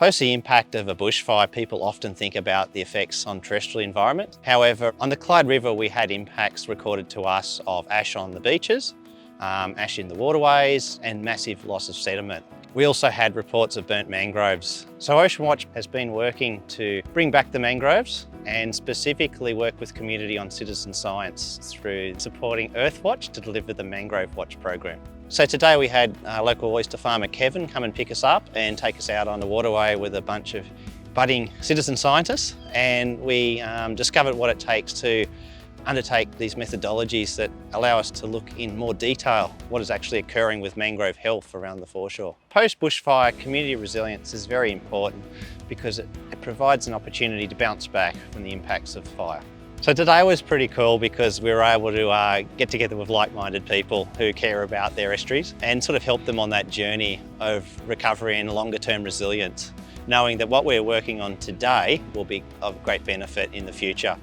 Post the impact of a bushfire, people often think about the effects on terrestrial environment. However, on the Clyde River, we had impacts recorded to us of ash on the beaches, ash in the waterways, and massive loss of sediment. We also had reports of burnt mangroves. So Ocean Watch has been working to bring back the mangroves and specifically work with community on citizen science through supporting Earthwatch to deliver the Mangrove Watch program. So today we had local oyster farmer Kevin come and pick us up and take us out on the waterway with a bunch of budding citizen scientists, and we discovered what it takes to undertake these methodologies that allow us to look in more detail what is actually occurring with mangrove health around the foreshore. Post-bushfire, community resilience is very important because it provides an opportunity to bounce back from the impacts of fire. So today was pretty cool because we were able to get together with like-minded people who care about their estuaries and sort of help them on that journey of recovery and longer-term resilience, knowing that what we're working on today will be of great benefit in the future.